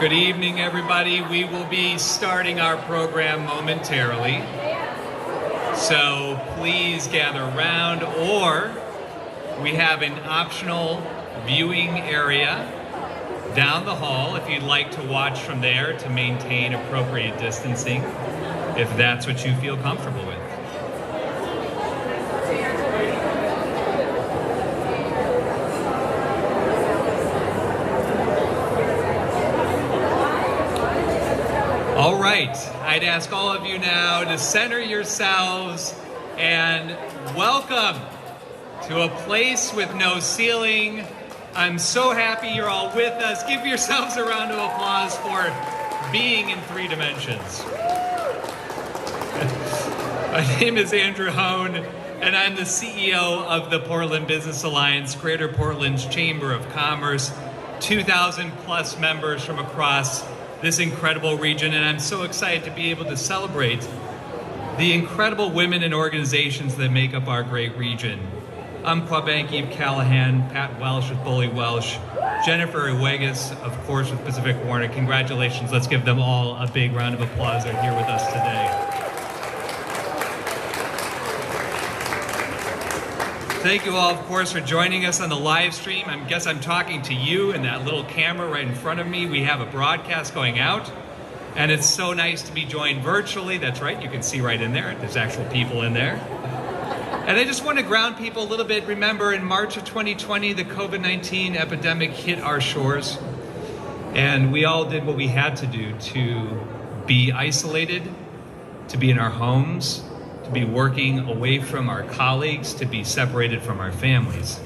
Good evening, everybody. We will be starting our program momentarily. So please gather around, or we have an optional viewing area down the hall if you'd like to watch from there to maintain appropriate distancing, if that's what you feel comfortable with. All right, I'd ask all of you now to center yourselves and welcome to a place with no ceiling. I'm so happy you're all with us. Give yourselves a round of applause for being in 3 dimensions. My name is Andrew Hone, and I'm the CEO of the Portland Business Alliance, Greater Portland's Chamber of Commerce, 2,000 plus members from across this incredible region, and I'm so excited to be able to celebrate the incredible women and organizations that make up our great region. I'm Kwabanki Callahan, Pat Welsh with Bully Welsh, Jennifer Uegas, of course, with Pacific Warner. Congratulations. Let's give them all a big round of applause. They're here with us today. Thank you all, of course, for joining us on the live stream. I guess I'm talking to you and that little camera right in front of me. We have a broadcast going out, and it's so nice to be joined virtually. That's right, you can see right in there. There's actual people in there. And I just want to ground people a little bit. Remember, in March of 2020, the COVID-19 epidemic hit our shores, and we all did what we had to do to be isolated, to be in our homes, to be working away from our colleagues, to be separated from our families.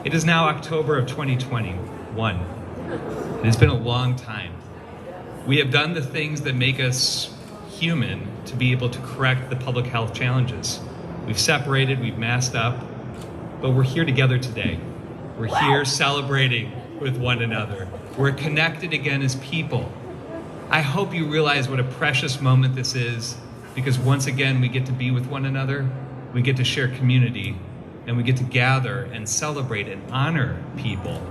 It is now October of 2021. It has been a long time. We have done the things that make us human to be able to correct the public health challenges. We've separated, we've masked up, but we're here together today. We're here celebrating with one another. We're connected again as people. I hope you realize what a precious moment this is, because once again, we get to be with one another, we get to share community, and we get to gather and celebrate and honor people,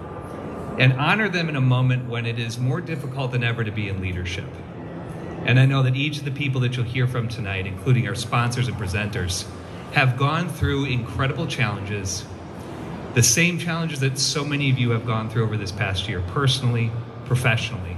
and honor them in a moment when it is more difficult than ever to be in leadership. And I know that each of the people that you'll hear from tonight, including our sponsors and presenters, have gone through incredible challenges, the same challenges that so many of you have gone through over this past year, personally, professionally.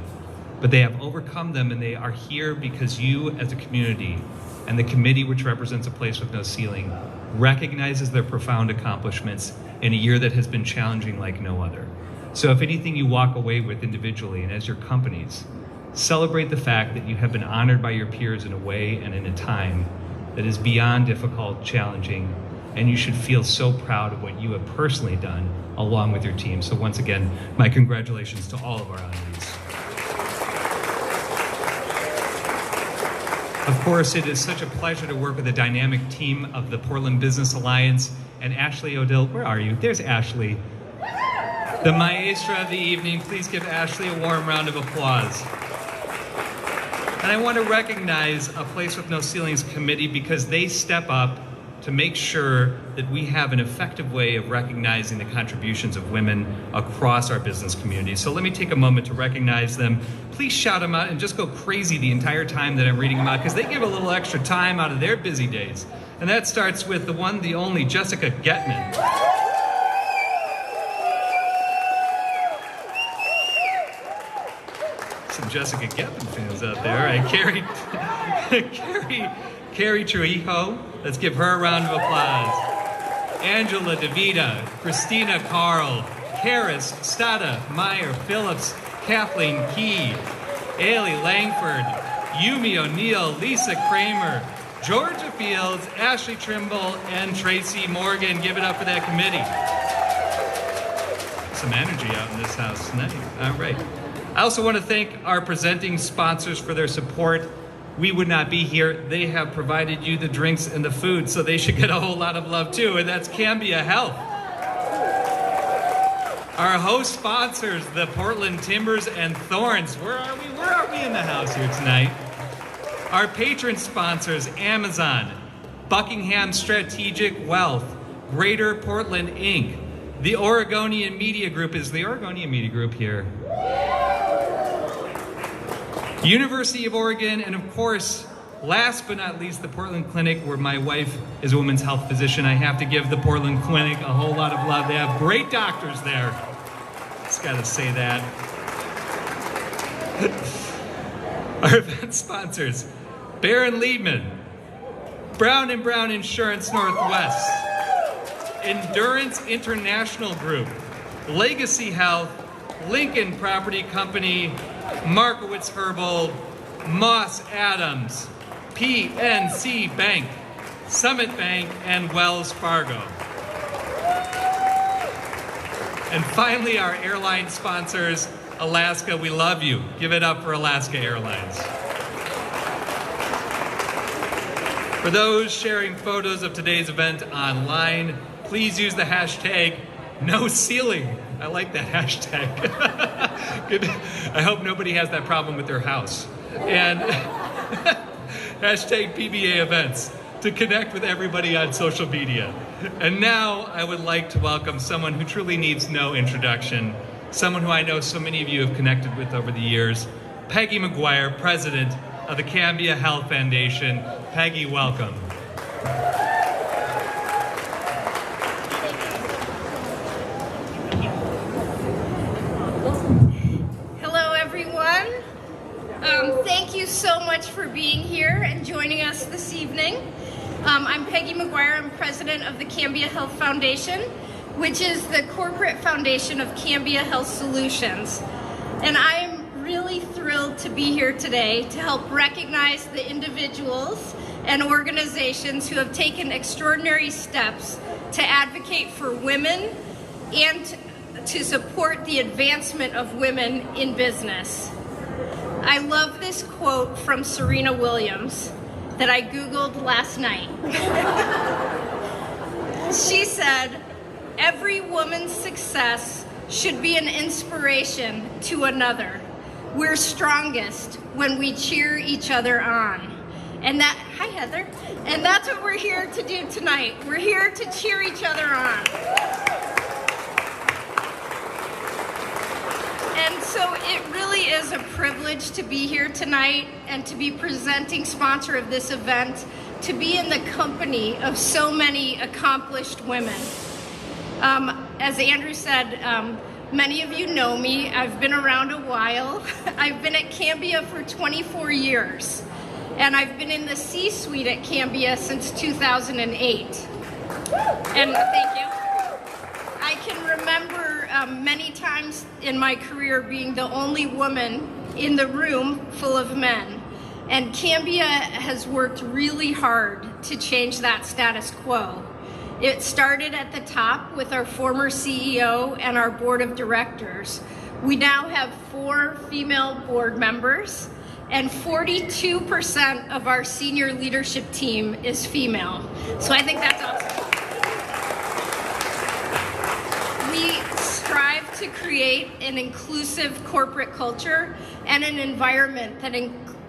But they have overcome them, and they are here because you as a community and the committee, which represents a place with no ceiling, recognizes their profound accomplishments in a year that has been challenging like no other. So if anything you walk away with individually and as your companies, celebrate the fact that you have been honored by your peers in a way and in a time that is beyond difficult, challenging, and you should feel so proud of what you have personally done along with your team. So once again, my congratulations to all of our honorees. Of course, it is such a pleasure to work with the dynamic team of the Portland Business Alliance and Ashley O'Dill. Where are you? There's Ashley. The maestra of the evening. Please give Ashley a warm round of applause. And I want to recognize a Place with No Ceilings committee because they step up to make sure that we have an effective way of recognizing the contributions of women across our business community. So let me take a moment to recognize them. Please shout them out and just go crazy the entire time that I'm reading them out, because they give a little extra time out of their busy days. And that starts with the one, the only, Jessica Getman. Some Jessica Getman fans out there, right? Carrie Trujillo. Let's give her a round of applause. Angela DeVita, Christina Carl, Karis Stada, Meyer Phillips, Kathleen Key, Ailey Langford, Yumi O'Neill, Lisa Kramer, Georgia Fields, Ashley Trimble, and Tracy Morgan. Give it up for that committee. Some energy out in this house tonight. All right. I also want to thank our presenting sponsors for their support. We would not be here. They have provided you the drinks and the food, so they should get a whole lot of love too, and that's Cambia Health. Our host sponsors, the Portland Timbers and Thorns. Where are we? Where are we in the house here tonight? Our patron sponsors, Amazon, Buckingham Strategic Wealth, Greater Portland Inc., the Oregonian Media Group. Is the Oregonian Media Group here? University of Oregon, and of course, last but not least, the Portland Clinic, where my wife is a women's health physician. I have to give the Portland Clinic a whole lot of love. They have great doctors there. Just gotta say that. Our event sponsors, Baron Liebman, Brown & Brown Insurance Northwest, Endurance International Group, Legacy Health, Lincoln Property Company, Markowitz Herbal, Moss Adams, PNC Bank, Summit Bank, and Wells Fargo. And finally, our airline sponsors, Alaska, we love you. Give it up for Alaska Airlines. For those sharing photos of today's event online, please use the hashtag #NoCeiling. I like that hashtag. Good. I hope nobody has that problem with their house. And hashtag PBA events to connect with everybody on social media. And now I would like to welcome someone who truly needs no introduction, someone who I know so many of you have connected with over the years, Peggy McGuire, president of the Cambia Health Foundation. Peggy, welcome. Hello, everyone. Thank you so much for being here and joining us this evening. I'm Peggy McGuire. I'm president of the Cambia Health Foundation, which is the corporate foundation of Cambia Health Solutions. And I'm really thrilled to be here today to help recognize the individuals and organizations who have taken extraordinary steps to advocate for women and to support the advancement of women in business. I love this quote from Serena Williams that I Googled last night. She said, "Every woman's success should be an inspiration to another. We're strongest when we cheer each other on." And that, hi Heather, and that's what we're here to do tonight. We're here to cheer each other on. And so it really is a privilege to be here tonight and to be presenting sponsor of this event, to be in the company of so many accomplished women. As Andrew said, many of you know me. I've been around a while. I've been at Cambia for 24 years, and I've been in the C-suite at Cambia since 2008. And thank you. I can remember many times in my career being the only woman in the room full of men. And Cambia has worked really hard to change that status quo. It started at the top with our former CEO and our board of directors. We now have 4 female board members, and 42% of our senior leadership team is female. So I think that's awesome. We strive to create an inclusive corporate culture and an environment that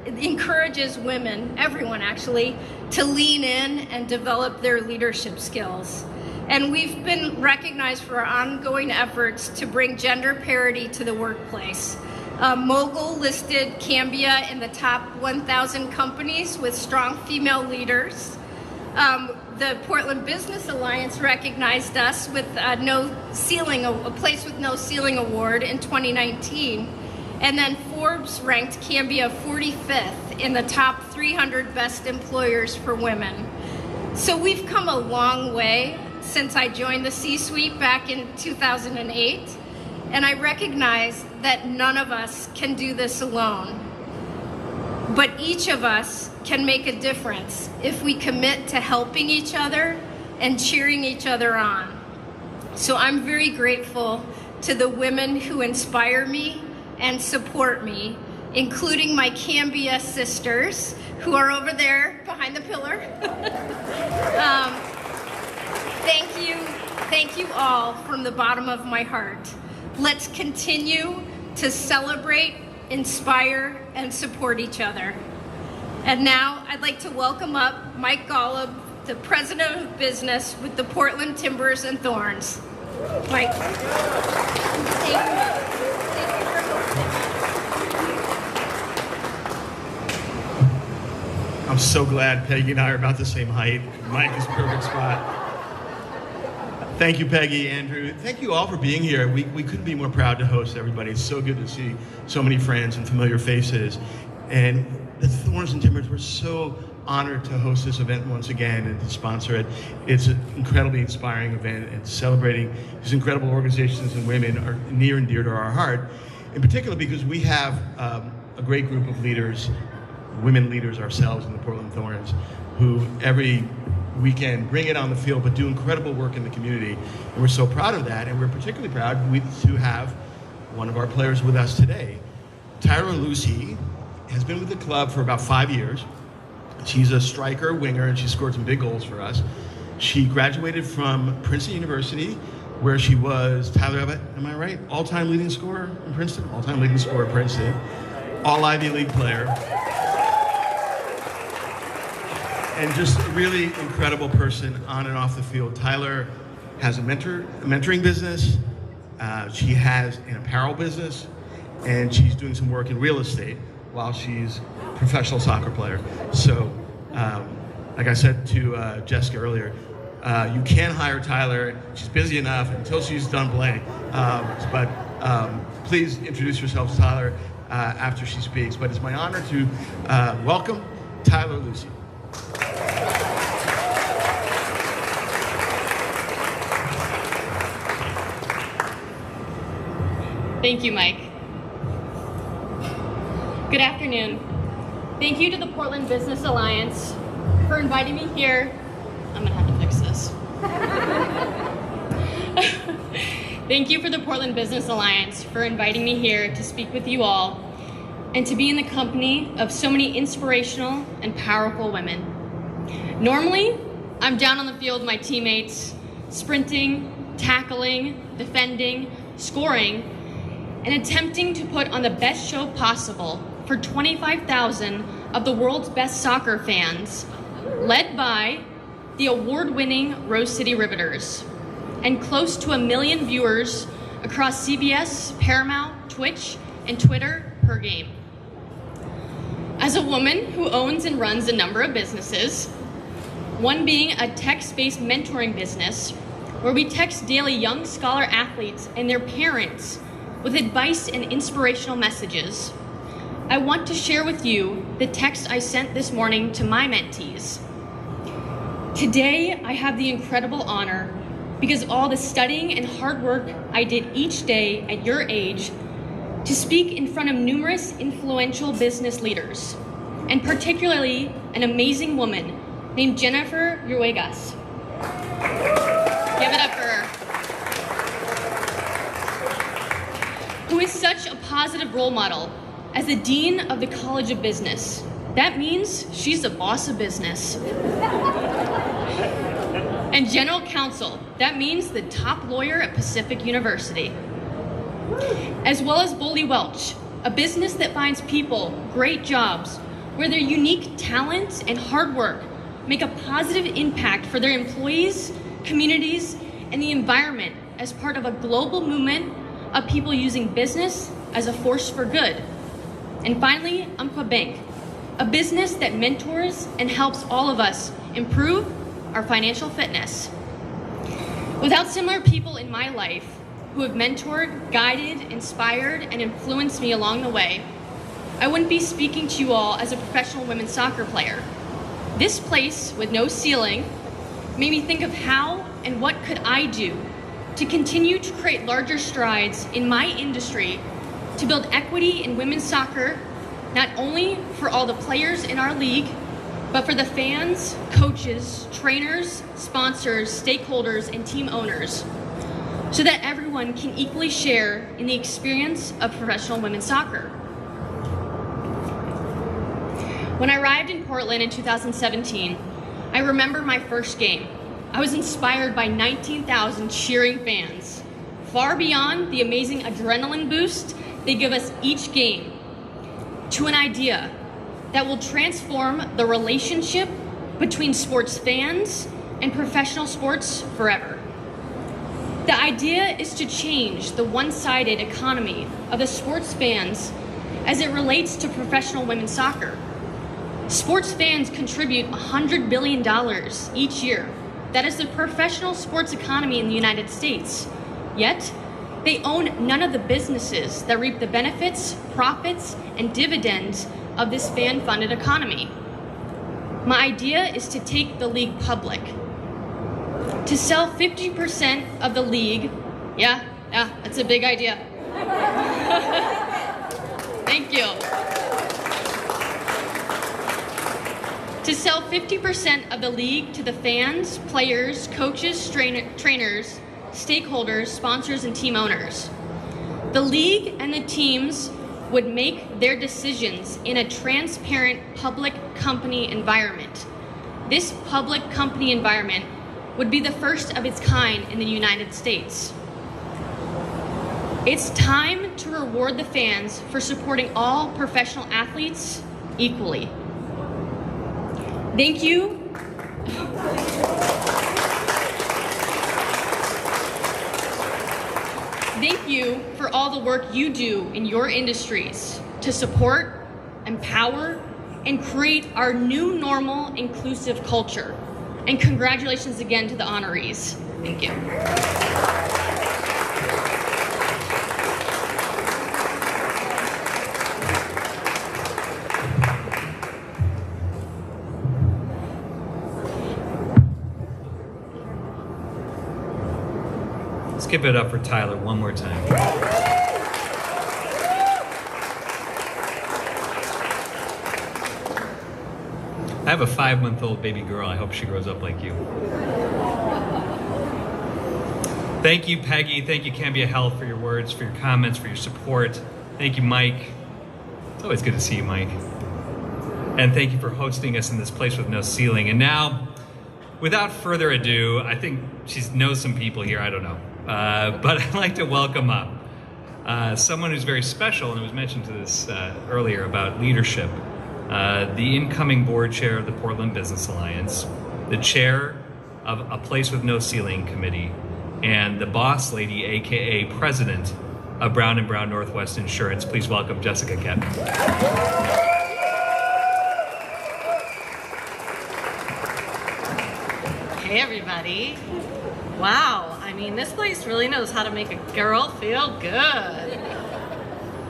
encourages women, everyone actually, to lean in and develop their leadership skills. And we've been recognized for our ongoing efforts to bring gender parity to the workplace. Mogul listed Cambia in the top 1,000 companies with strong female leaders. The Portland Business Alliance recognized us with a Place with No Ceiling award in 2019. And then Forbes ranked Cambia 45th in the top 300 best employers for women. So we've come a long way since I joined the C-suite back in 2008. And I recognize that none of us can do this alone. But each of us can make a difference if we commit to helping each other and cheering each other on. So I'm very grateful to the women who inspire me and support me, including my Cambia sisters, who are over there behind the pillar. Thank you all from the bottom of my heart. Let's continue to celebrate, inspire, and support each other. And now I'd like to welcome up Mike Golub, the President of Business with the Portland Timbers and Thorns. Mike. Thank you. I'm so glad Peggy and I are about the same height. Mike is a perfect spot. Thank you, Peggy, Andrew. Thank you all for being here. We couldn't be more proud to host everybody. It's so good to see so many friends and familiar faces. And the Thorns and Timbers, we're so honored to host this event once again and to sponsor it. It's an incredibly inspiring event, and celebrating these incredible organizations and women are near and dear to our heart, in particular because we have a great group of leaders, women leaders ourselves in the Portland Thorns, who every weekend bring it on the field but do incredible work in the community. And we're so proud of that, and we're particularly proud to have one of our players with us today. Tyler Lucy has been with the club for about 5 years. She's a striker, winger, and she scored some big goals for us. She graduated from Princeton University, where she was, Tyler, am I right? All-time leading scorer in Princeton? All-time leading scorer at Princeton. All Ivy League player. And just a really incredible person on and off the field. Tyler has a mentoring business. She has an apparel business, and she's doing some work in real estate while she's a professional soccer player. So, like I said to Jessica earlier, you can hire Tyler. She's busy enough until she's done playing. But please introduce yourself to Tyler after she speaks. But it's my honor to welcome Tyler Lucy. Thank you, Mike. Good afternoon. Thank you to the Portland Business Alliance for inviting me here. I'm gonna have to fix this. Thank you for the Portland Business Alliance for inviting me here to speak with you all and to be in the company of so many inspirational and powerful women. Normally, I'm down on the field with my teammates, sprinting, tackling, defending, scoring, and attempting to put on the best show possible for 25,000 of the world's best soccer fans, led by the award-winning Rose City Riveters, and close to 1 million viewers across CBS, Paramount, Twitch, and Twitter per game. As a woman who owns and runs a number of businesses, one being a text-based mentoring business, where we text daily young scholar athletes and their parents with advice and inspirational messages, I want to share with you the text I sent this morning to my mentees. Today, I have the incredible honor, because of all the studying and hard work I did each day at your age, to speak in front of numerous influential business leaders, and particularly an amazing woman named Jennifer Ruegas. Give it up for her. Who is such a positive role model as the Dean of the College of Business. That means she's the boss of business. And General Counsel, that means the top lawyer at Pacific University. As well as Boley Welch, a business that finds people great jobs where their unique talent and hard work make a positive impact for their employees, communities, and the environment as part of a global movement of people using business as a force for good. And finally, Umpqua Bank, a business that mentors and helps all of us improve our financial fitness. Without similar people in my life who have mentored, guided, inspired, and influenced me along the way, I wouldn't be speaking to you all as a professional women's soccer player. This place with no ceiling made me think of how and what could I do to continue to create larger strides in my industry to build equity in women's soccer, not only for all the players in our league, but for the fans, coaches, trainers, sponsors, stakeholders, and team owners, so that everyone can equally share in the experience of professional women's soccer. When I arrived in Portland in 2017, I remember my first game. I was inspired by 19,000 cheering fans, far beyond the amazing adrenaline boost they give us each game, to an idea that will transform the relationship between sports fans and professional sports forever. The idea is to change the one-sided economy of the sports fans as it relates to professional women's soccer. Sports fans contribute $100 billion each year. That is the professional sports economy in the United States. Yet, they own none of the businesses that reap the benefits, profits, and dividends of this fan-funded economy. My idea is to take the league public, to sell 50% of the league. Yeah, that's a big idea. Thank you. To sell 50% of the league to the fans, players, coaches, trainers, stakeholders, sponsors, and team owners. The league and the teams would make their decisions in a transparent public company environment. This public company environment would be the first of its kind in the United States. It's time to reward the fans for supporting all professional athletes equally. Thank you. Thank you for all the work you do in your industries to support, empower, and create our new normal inclusive culture. And congratulations again to the honorees. Thank you. Let's give it up for Tyler one more time. I have a 5-month-old baby girl. I hope she grows up like you. Thank you, Peggy. Thank you, Cambia Health, for your words, for your comments, for your support. Thank you, Mike. It's always good to see you, Mike. And thank you for hosting us in this place with no ceiling. And now, without further ado, I think she knows some people here. I don't know. But I'd like to welcome up someone who's very special, and it was mentioned to this earlier about leadership. The incoming board chair of the Portland Business Alliance, the chair of A Place with No Ceiling Committee, and the boss lady, AKA president of Brown & Brown Northwest Insurance. Please welcome Jessica Kett. Hey everybody. Wow, I mean, this place really knows how to make a girl feel good.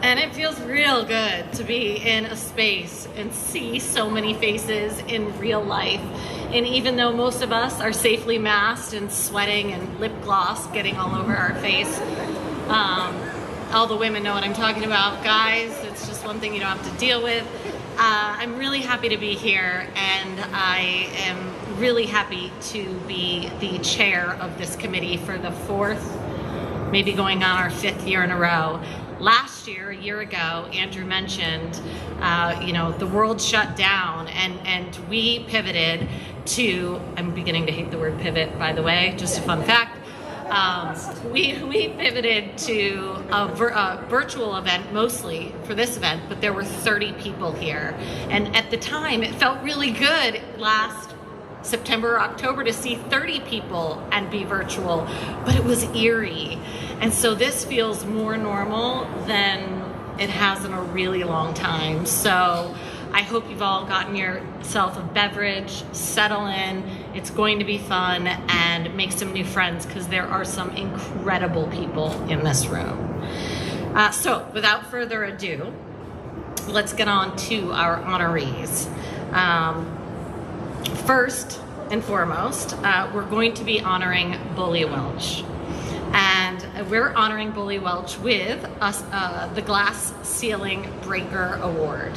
And it feels real good to be in a space and see so many faces in real life. And even though most of us are safely masked and sweating and lip gloss getting all over our face, all the women know what I'm talking about. Guys, it's just one thing you don't have to deal with. I'm really happy to be here, and I am really happy to be the chair of this committee for the 4th, maybe going on our 5th year in a row. Last year, a year ago, Andrew mentioned, the world shut down, and we pivoted to, I'm beginning to hate the word pivot, by the way, just a fun fact. We pivoted to a virtual event mostly for this event, but there were 30 people here. And at the time, it felt really good last September or October to see 30 people and be virtual, but it was eerie. And so this feels more normal than it has in a really long time. So I hope you've all gotten yourself a beverage, settle in. It's going to be fun, and make some new friends, because there are some incredible people in this room. So without further ado, let's get on to our honorees. First and foremost, we're going to be honoring Bully Welch. And we're honoring Bully Welch with the Glass Ceiling Breaker Award.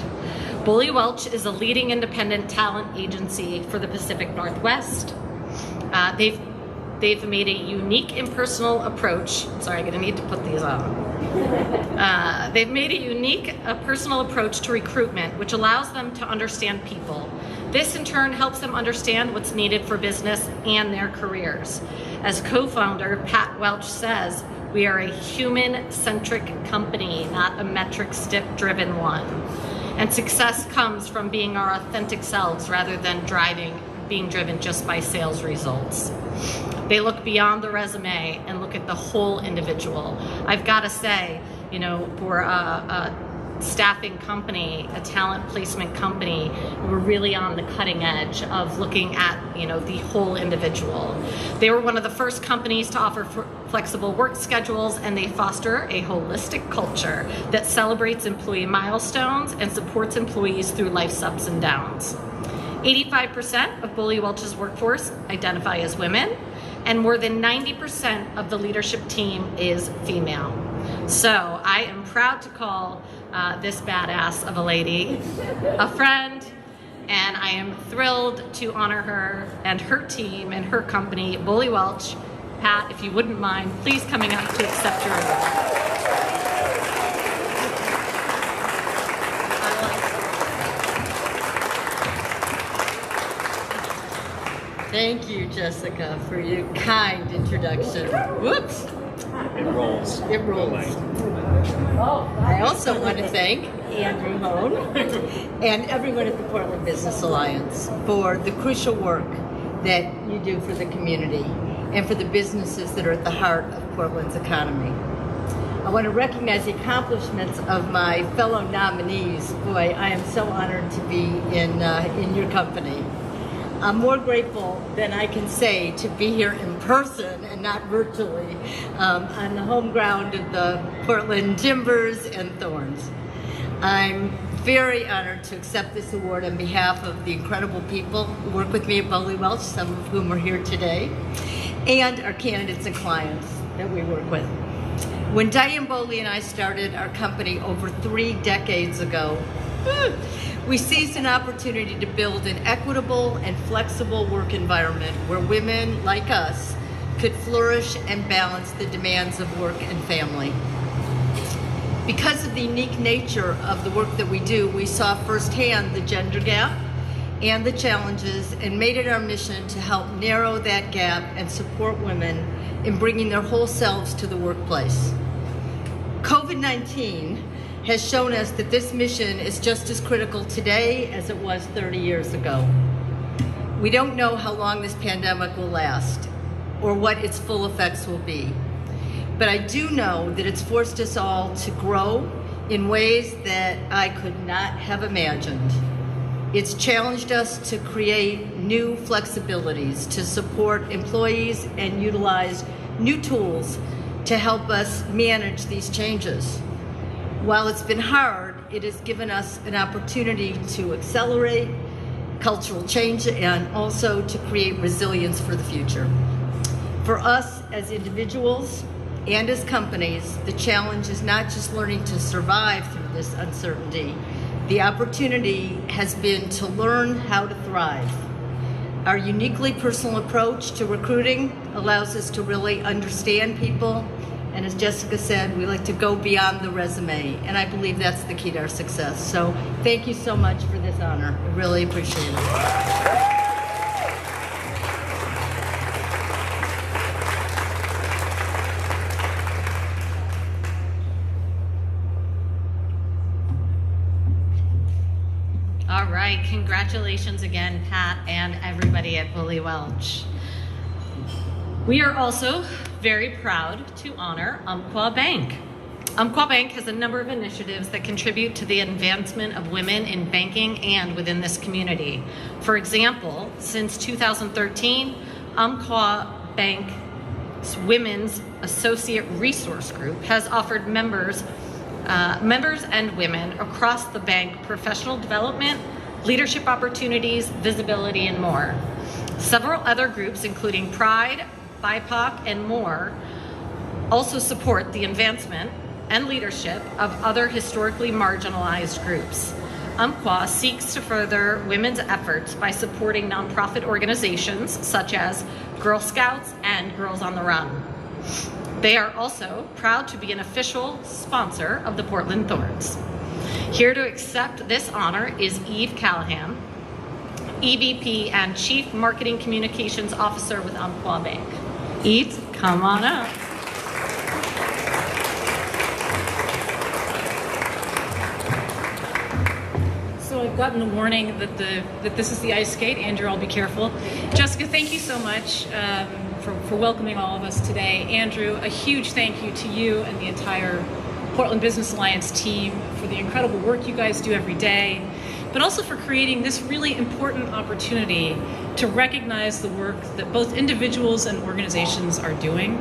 Bully Welch is a leading independent talent agency for the Pacific Northwest. They've made a unique impersonal approach. Sorry, I'm gonna need to put these on. They've made a unique personal approach to recruitment, which allows them to understand people. This in turn helps them understand what's needed for business and their careers. As co-founder, Pat Welch says, we are a human-centric company, not a metric-driven one. And success comes from being our authentic selves rather than being driven just by sales results. They look beyond the resume and look at the whole individual. I've got to say, for staffing company, a talent placement company. We're really on the cutting edge of looking at, the whole individual. They were one of the first companies to offer flexible work schedules, and they foster a holistic culture that celebrates employee milestones and supports employees through life's ups and downs. 85% of Bully Welch's workforce identify as women, and more than 90% of the leadership team is female. So I am proud to call this badass of a lady a friend, and I am thrilled to honor her and her team and her company, Bully Welch. Pat, if you wouldn't mind, please coming up to accept your award. Thank you, Jessica, for your kind introduction. Whoops. It rolls. It rolls. I also want to thank Andrew Hone and everyone at the Portland Business Alliance for the crucial work that you do for the community and for the businesses that are at the heart of Portland's economy. I want to recognize the accomplishments of my fellow nominees. Boy, I am so honored to be in your company. I'm more grateful than I can say to be here in person and not virtually on the home ground of the Portland Timbers and Thorns. I'm very honored to accept this award on behalf of the incredible people who work with me at Bully Welch, some of whom are here today, and our candidates and clients that we work with. When Diane Boley and I started our company over 3 decades ago, we seized an opportunity to build an equitable and flexible work environment where women like us could flourish and balance the demands of work and family. Because of the unique nature of the work that we do, we saw firsthand the gender gap and the challenges and made it our mission to help narrow that gap and support women in bringing their whole selves to the workplace. COVID-19 has shown us that this mission is just as critical today as it was 30 years ago. We don't know how long this pandemic will last or what its full effects will be, but I do know that it's forced us all to grow in ways that I could not have imagined. It's challenged us to create new flexibilities to support employees and utilize new tools to help us manage these changes. While it's been hard, it has given us an opportunity to accelerate cultural change and also to create resilience for the future. For us as individuals and as companies, the challenge is not just learning to survive through this uncertainty. The opportunity has been to learn how to thrive. Our uniquely personal approach to recruiting allows us to really understand people. And as Jessica said, we like to go beyond the resume, and I believe that's the key to our success. So thank you so much for this honor. I really appreciate it. All right, congratulations again, Pat, and everybody at Bully Welch. We are also very proud to honor Umpqua Bank. Umpqua Bank has a number of initiatives that contribute to the advancement of women in banking and within this community. For example, since 2013, Umpqua Bank's Women's Associate Resource Group has offered members and women across the bank professional development, leadership opportunities, visibility, and more. Several other groups, including Pride, BIPOC, and more, also support the advancement and leadership of other historically marginalized groups. Umpqua seeks to further women's efforts by supporting nonprofit organizations such as Girl Scouts and Girls on the Run. They are also proud to be an official sponsor of the Portland Thorns. Here to accept this honor is Eve Callahan, EVP and Chief Marketing Communications Officer with Umpqua Bank. Eve, come on up. So I've gotten the warning that this is the ice skate. Andrew, I'll be careful. Jessica, thank you so much for welcoming all of us today. Andrew, a huge thank you to you and the entire Portland Business Alliance team for the incredible work you guys do every day, but also for creating this really important opportunity to recognize the work that both individuals and organizations are doing.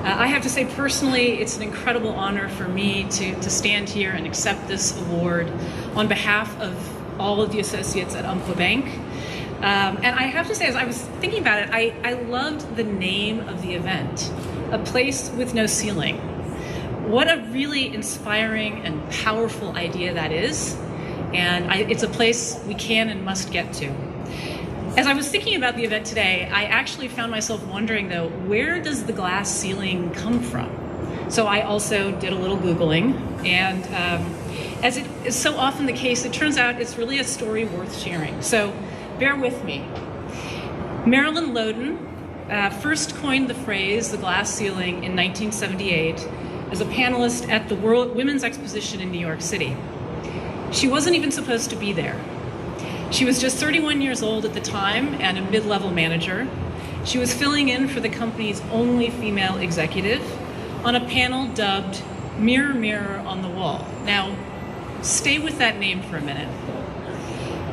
I have to say personally, it's an incredible honor for me to stand here and accept this award on behalf of all of the associates at Umpqua Bank. And I have to say, as I was thinking about it, I loved the name of the event, A Place with No Ceiling. What a really inspiring and powerful idea that is. And it's a place we can and must get to. As I was thinking about the event today, I actually found myself wondering, though, where does the glass ceiling come from? So I also did a little Googling, and as it is so often the case, it turns out it's really a story worth sharing. So bear with me. Marilyn Loden first coined the phrase, the glass ceiling, in 1978 as a panelist at the World Women's Exposition in New York City. She wasn't even supposed to be there. She was just 31 years old at the time and a mid-level manager. She was filling in for the company's only female executive on a panel dubbed Mirror, Mirror on the Wall. Now, stay with that name for a minute.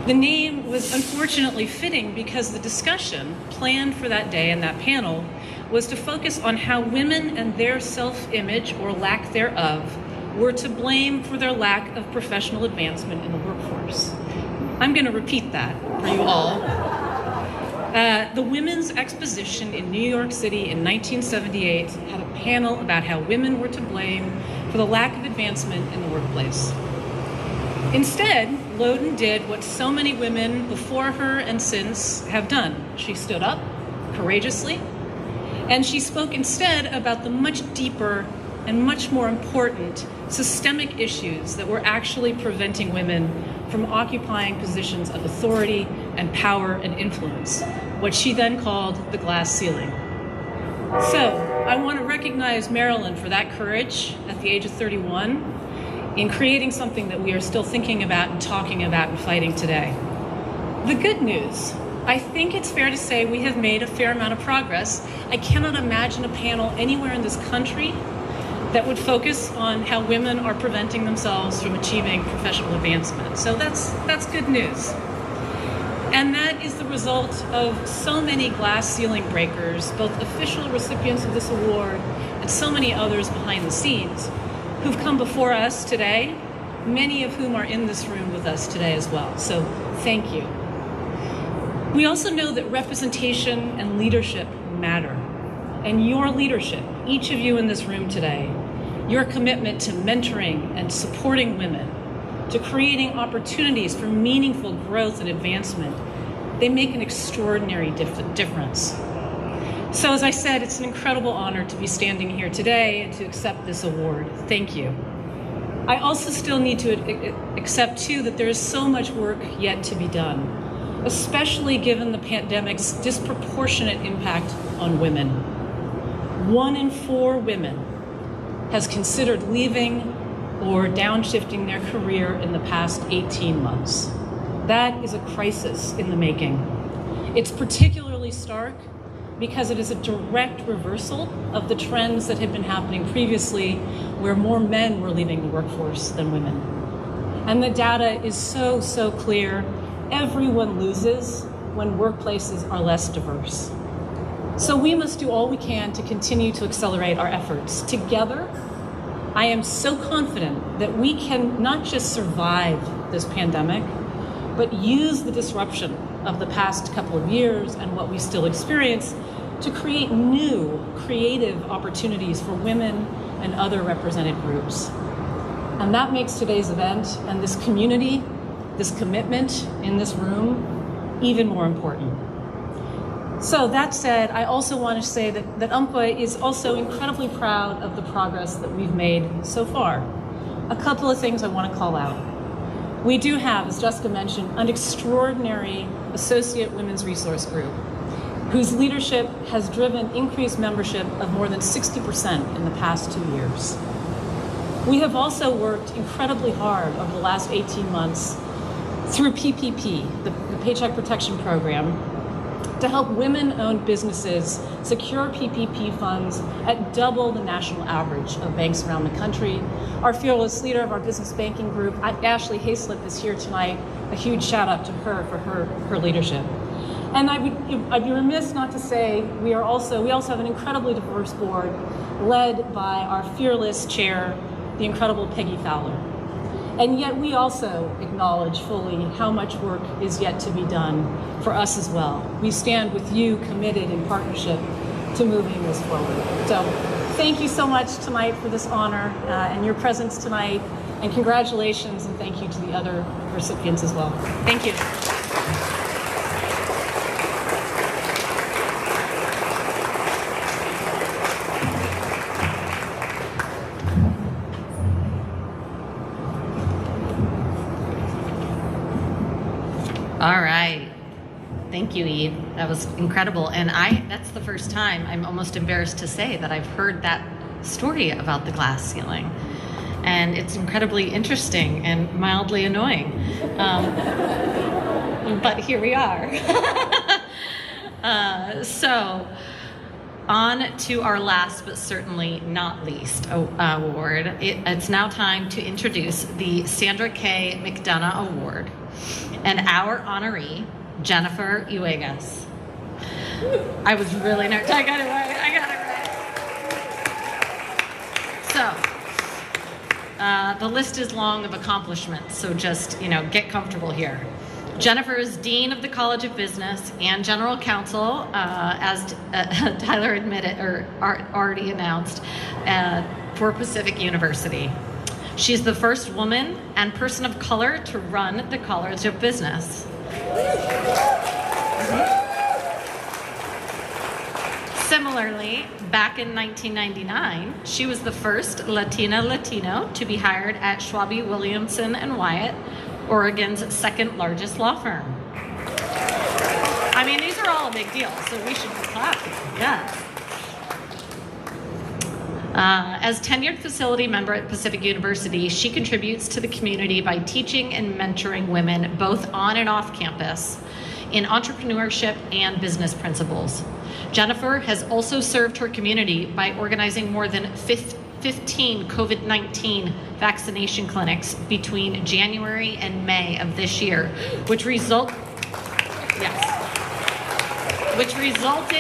The name was unfortunately fitting because the discussion planned for that day and that panel was to focus on how women and their self-image, or lack thereof, were to blame for their lack of professional advancement in the workforce. I'm going to repeat that for you all. The Women's Exposition in New York City in 1978 had a panel about how women were to blame for the lack of advancement in the workplace. Instead, Loden did what so many women before her and since have done. She stood up courageously, and she spoke instead about the much deeper and much more important systemic issues that were actually preventing women from occupying positions of authority and power and influence, what she then called the glass ceiling. So I want to recognize Marilyn for that courage at the age of 31 in creating something that we are still thinking about and talking about and fighting today. The good news, I think it's fair to say we have made a fair amount of progress. I cannot imagine a panel anywhere in this country that would focus on how women are preventing themselves from achieving professional advancement. So that's good news. And that is the result of so many glass ceiling breakers, both official recipients of this award and so many others behind the scenes who've come before us today, many of whom are in this room with us today as well. So thank you. We also know that representation and leadership matter. And your leadership, each of you in this room today, your commitment to mentoring and supporting women, to creating opportunities for meaningful growth and advancement, they make an extraordinary difference. So as I said, it's an incredible honor to be standing here today and to accept this award. Thank you. I also still need to accept, too, that there is so much work yet to be done, especially given the pandemic's disproportionate impact on women. 1 in 4 women has considered leaving or downshifting their career in the past 18 months. That is a crisis in the making. It's particularly stark because it is a direct reversal of the trends that had been happening previously, where more men were leaving the workforce than women. And the data is so clear. Everyone loses when workplaces are less diverse. So we must do all we can to continue to accelerate our efforts. Together, I am so confident that we can not just survive this pandemic, but use the disruption of the past couple of years and what we still experience to create new, creative opportunities for women and other represented groups. And that makes today's event and this community, this commitment in this room, even more important. So that said, I also want to say that Umpqua is also incredibly proud of the progress that we've made so far. A couple of things I want to call out. We do have, as Jessica mentioned, an extraordinary associate women's resource group whose leadership has driven increased membership of more than 60% in the past 2 years. We have also worked incredibly hard over the last 18 months through PPP, the Paycheck Protection Program, to help women-owned businesses secure PPP funds at double the national average of banks around the country. our fearless leader of our business banking group, Ashley Hayslip, is here tonight. A huge shout out to her for her leadership. And I'd be remiss not to say we also have an incredibly diverse board led by our fearless chair, the incredible Peggy Fowler. And yet we also acknowledge fully how much work is yet to be done for us as well. We stand with you committed in partnership to moving this forward. So thank you so much tonight for this honor and your presence tonight, and congratulations and thank you to the other recipients as well. Thank you. All right. Thank you, Eve. That was incredible. And that's the first time, I'm almost embarrassed to say, that I've heard that story about the glass ceiling. And it's incredibly interesting and mildly annoying. But here we are. So on to our last but certainly not least award. It's now time to introduce the Sandra K. McDonough Award and our honoree, Jennifer Uegas. I was really nervous. I got it right. So, the list is long of accomplishments, so just, get comfortable here. Jennifer is Dean of the College of Business and General Counsel, as Tyler admitted or already announced, for Pacific University. She's the first woman and person of color to run the College of Business. Similarly, back in 1999, she was the first Latino to be hired at Schwabe Williamson & Wyatt, Oregon's second largest law firm. I mean, these are all a big deal, so we should be clapping. Yes. As tenured facility member at Pacific University, she contributes to the community by teaching and mentoring women both on and off campus in entrepreneurship and business principles. Jennifer has also served her community by organizing more than 15 COVID-19 vaccination clinics between January and May of this year, which resulted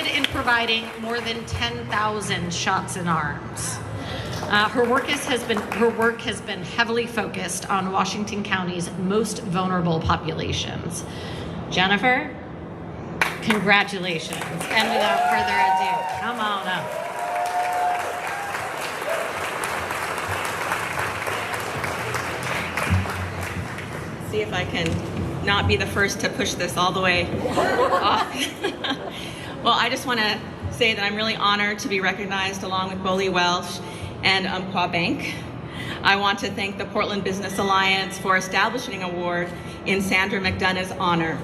in providing more than 10,000 shots in arms. Her work has been heavily focused on Washington County's most vulnerable populations. Jennifer, congratulations. And without further ado, come on up. See if I can not be the first to push this all the way off. Well, I just want to say that I'm really honored to be recognized along with Boli Welsh and Umpqua Bank. I want to thank the Portland Business Alliance for establishing an award in Sandra McDonough's honor.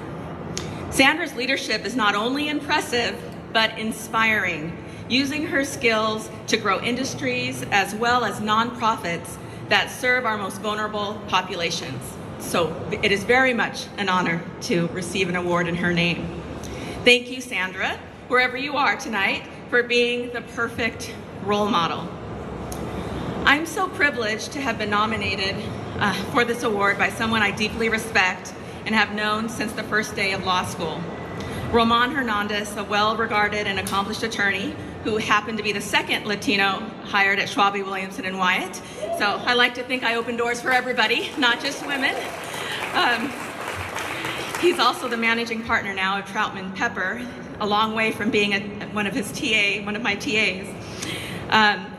Sandra's leadership is not only impressive, but inspiring, using her skills to grow industries as well as nonprofits that serve our most vulnerable populations. So it is very much an honor to receive an award in her name. Thank you, Sandra, wherever you are tonight, for being the perfect role model. I'm so privileged to have been nominated for this award by someone I deeply respect and have known since the first day of law school. Roman Hernandez, a well-regarded and accomplished attorney who happened to be the second Latino hired at Schwabe Williamson & Wyatt. So I like to think I open doors for everybody, not just women. He's also the managing partner now of Troutman Pepper, a long way from being one of my TAs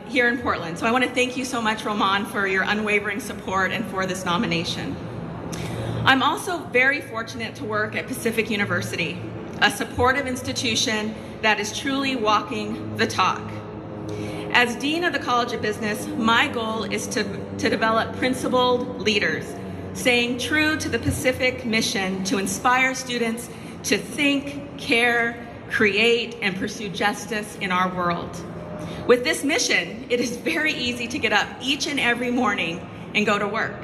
here in Portland. So I want to thank you so much, Roman, for your unwavering support and for this nomination. I'm also very fortunate to work at Pacific University, a supportive institution that is truly walking the talk. As Dean of the College of Business, my goal is to develop principled leaders, staying true to the Pacific mission to inspire students to think, care, create, and pursue justice in our world. With this mission, it is very easy to get up each and every morning and go to work.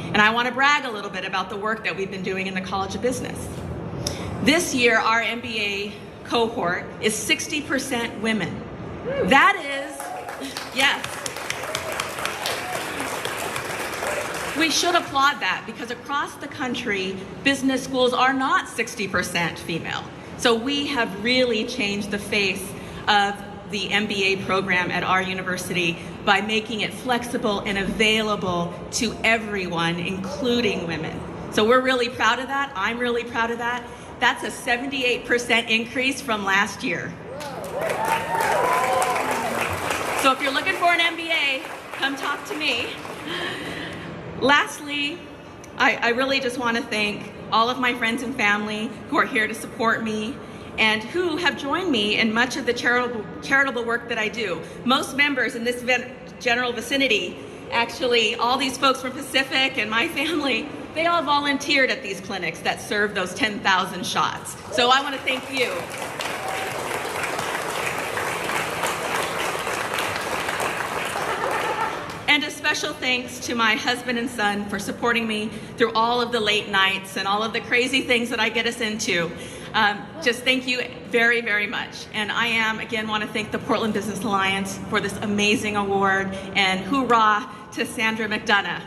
And I want to brag a little bit about the work that we've been doing in the College of Business. This year, our MBA cohort is 60% women. That is, yes. We should applaud that because across the country, business schools are not 60% female. So we have really changed the face of the MBA program at our university by making it flexible and available to everyone, including women. So we're really proud of that. I'm really proud of that. That's a 78% increase from last year. So if you're looking for an MBA, come talk to me. Lastly, I really just want to thank all of my friends and family who are here to support me and who have joined me in much of the charitable work that I do. Most members in this general vicinity, actually all these folks from Pacific and my family, they all volunteered at these clinics that serve those 10,000 shots. So I want to thank you. And a special thanks to my husband and son for supporting me through all of the late nights and all of the crazy things that I get us into. Just thank you very, very much. And I again, want to thank the Portland Business Alliance for this amazing award, and hoorah to Sandra McDonough.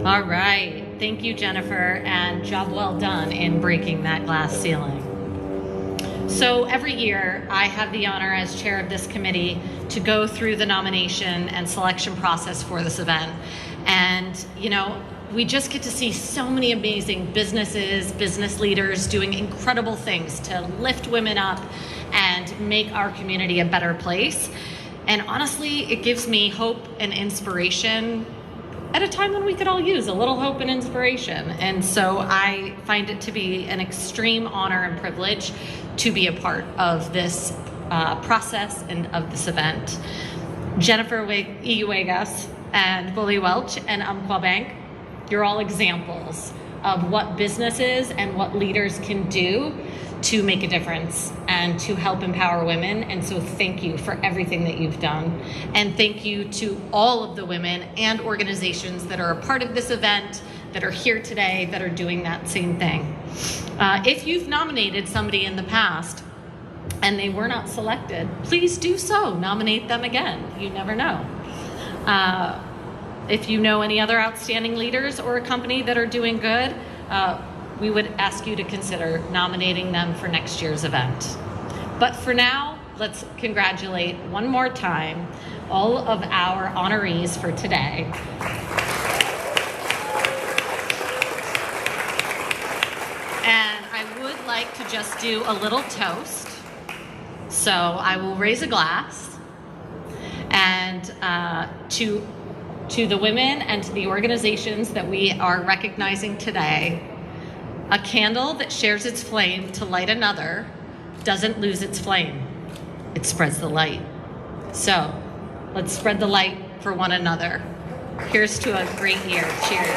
All right, thank you, Jennifer, and job well done in breaking that glass ceiling. So every year, I have the honor as chair of this committee to go through the nomination and selection process for this event. And, you know, we just get to see so many amazing businesses, business leaders doing incredible things to lift women up and make our community a better place. And honestly, it gives me hope and inspiration at a time when we could all use a little hope and inspiration. And so I find it to be an extreme honor and privilege to be a part of this process and of this event. Jennifer Iguegas and Bully Welch and Umpqua Bank, you're all examples of what businesses and what leaders can do to make a difference and to help empower women. And so thank you for everything that you've done. And thank you to all of the women and organizations that are a part of this event, that are here today, that are doing that same thing. If you've nominated somebody in the past and they were not selected, please do so. Nominate them again. You never know. If you know any other outstanding leaders or a company that are doing good, we would ask you to consider nominating them for next year's event. But for now, let's congratulate one more time all of our honorees for today. And I would like to just do a little toast. So I will raise a glass and to the women and to the organizations that we are recognizing today. A candle that shares its flame to light another doesn't lose its flame. It spreads the light. So let's spread the light for one another. Here's to a great year. Cheers.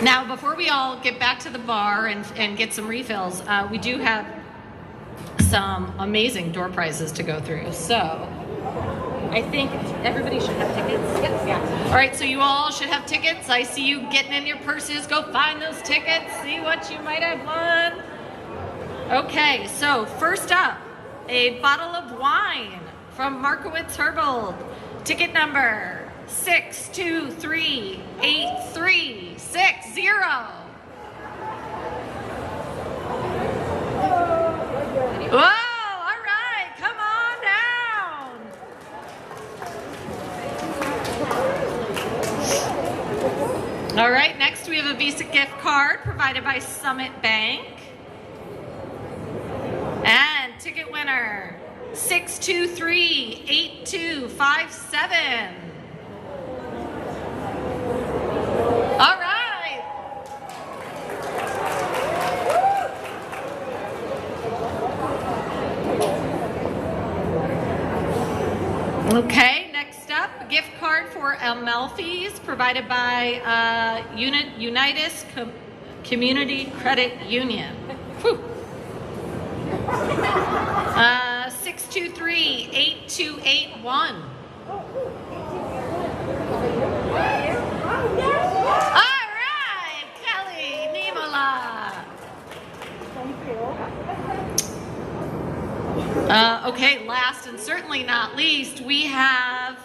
Now, before we all get back to the bar and get some refills, we do have some amazing door prizes to go through. So I think everybody should have tickets. Yes. Yeah. All right, so you all should have tickets. I see you getting in your purses. Go find those tickets. See what you might have won. Okay, so first up, a bottle of wine from Markowitz Herbold. Ticket number 6238360. Whoa! All right, next we have a Visa gift card provided by Summit Bank. And ticket winner, 6238257. All right. Okay, next up, a gift card for Amalfi's provided by Unitas Community Credit Union. 6238281. All right, Kelly Niemela. Okay, last and certainly not least, we have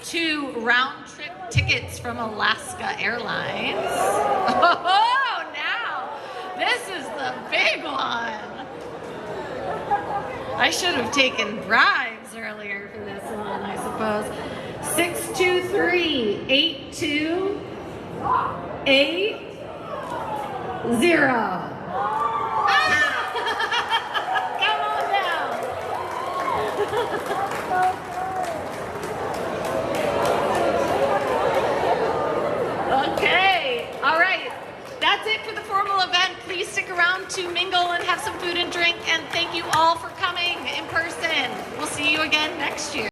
2 round-trip tickets from Alaska Airlines. Oh, now, this is the big one. I should have taken bribes earlier for this one, I suppose. 623-8280. Come on down. Okay, all right. That's it for the formal event. Please stick around to mingle and have some food and drink. And thank you all for coming in person. We'll see you again next year.